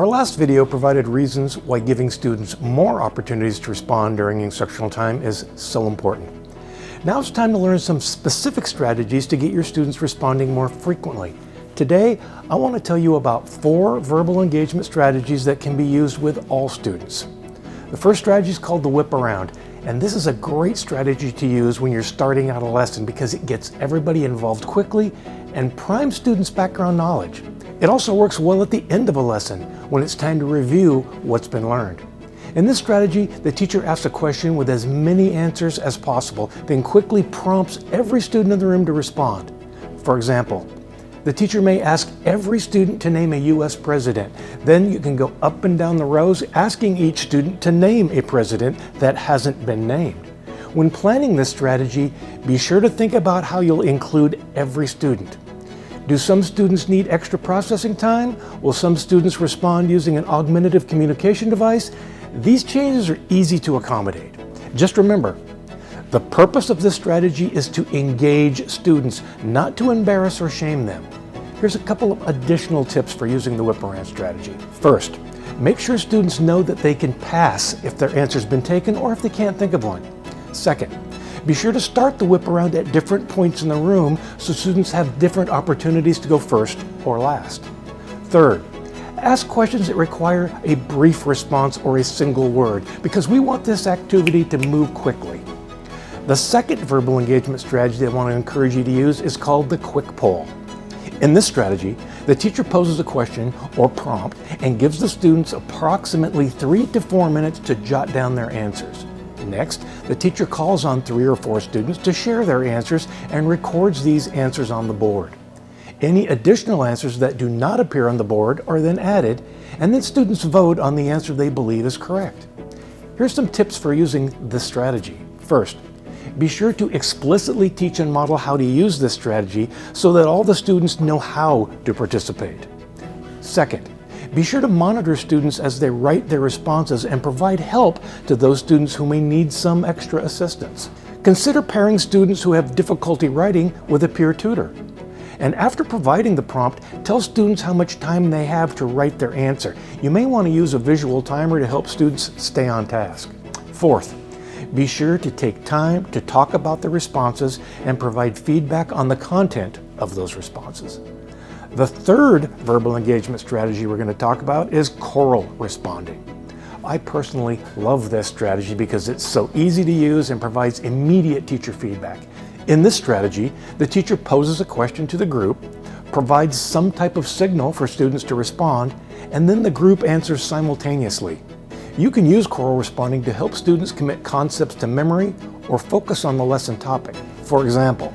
Our last video provided reasons why giving students more opportunities to respond during instructional time is so important. Now it's time to learn some specific strategies to get your students responding more frequently. Today, I want to tell you about 4 verbal engagement strategies that can be used with all students. The first strategy is called the whip around, and this is a great strategy to use when you're starting out a lesson because it gets everybody involved quickly and primes students' background knowledge. It also works well at the end of a lesson when it's time to review what's been learned. In this strategy, the teacher asks a question with as many answers as possible, then quickly prompts every student in the room to respond. For example, the teacher may ask every student to name a U.S. president. Then you can go up and down the rows asking each student to name a president that hasn't been named. When planning this strategy, be sure to think about how you'll include every student. Do some students need extra processing time? Will some students respond using an augmentative communication device? These changes are easy to accommodate. Just remember, the purpose of this strategy is to engage students, not to embarrass or shame them. Here's a couple of additional tips for using the whip around strategy. First, make sure students know that they can pass if their answer's been taken or if they can't think of one. Second, be sure to start the whip around at different points in the room so students have different opportunities to go first or last. Third, ask questions that require a brief response or a single word because we want this activity to move quickly. The second verbal engagement strategy I want to encourage you to use is called the quick poll. In this strategy, the teacher poses a question or prompt and gives the students approximately 3 to 4 minutes to jot down their answers. Next, the teacher calls on 3 or 4 students to share their answers and records these answers on the board. Any additional answers that do not appear on the board are then added, and then students vote on the answer they believe is correct. Here's some tips for using this strategy. First, be sure to explicitly teach and model how to use this strategy so that all the students know how to participate. Second, be sure to monitor students as they write their responses and provide help to those students who may need some extra assistance. Consider pairing students who have difficulty writing with a peer tutor. And after providing the prompt, tell students how much time they have to write their answer. You may want to use a visual timer to help students stay on task. Fourth, be sure to take time to talk about the responses and provide feedback on the content of those responses. The third verbal engagement strategy we're going to talk about is choral responding. I personally love this strategy because it's so easy to use and provides immediate teacher feedback. In this strategy, the teacher poses a question to the group, provides some type of signal for students to respond, and then the group answers simultaneously. You can use choral responding to help students commit concepts to memory or focus on the lesson topic. For example,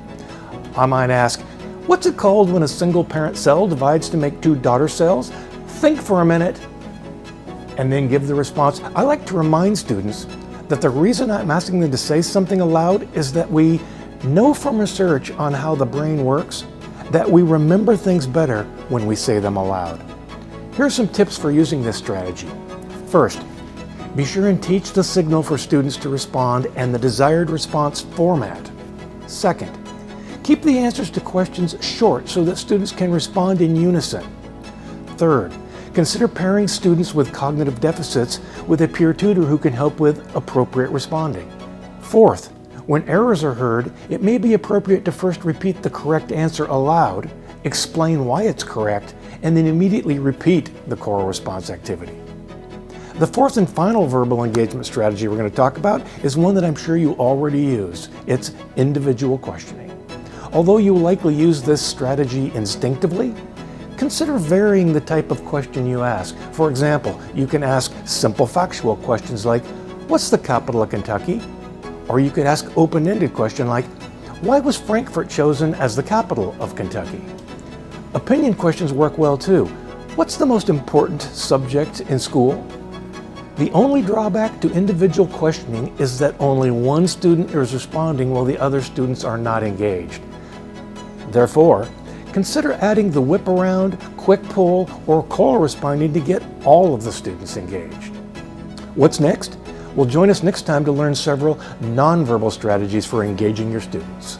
I might ask, what's it called when a single parent cell divides to make 2 daughter cells? Think for a minute and then give the response. I like to remind students that the reason I'm asking them to say something aloud is that we know from research on how the brain works that we remember things better when we say them aloud. Here are some tips for using this strategy. First, be sure and teach the signal for students to respond and the desired response format. Second, keep the answers to questions short so that students can respond in unison. Third, consider pairing students with cognitive deficits with a peer tutor who can help with appropriate responding. Fourth, when errors are heard, it may be appropriate to first repeat the correct answer aloud, explain why it's correct, and then immediately repeat the choral response activity. The fourth and final verbal engagement strategy we're going to talk about is one that I'm sure you already use. It's individual questioning. Although you will likely use this strategy instinctively, consider varying the type of question you ask. For example, you can ask simple factual questions like, what's the capital of Kentucky? Or you could ask open-ended question like, why was Frankfort chosen as the capital of Kentucky? Opinion questions work well too. What's the most important subject in school? The only drawback to individual questioning is that only one student is responding while the other students are not engaged. Therefore, consider adding the whip around, quick pull, or choral responding to get all of the students engaged. What's next? Well, join us next time to learn several nonverbal strategies for engaging your students.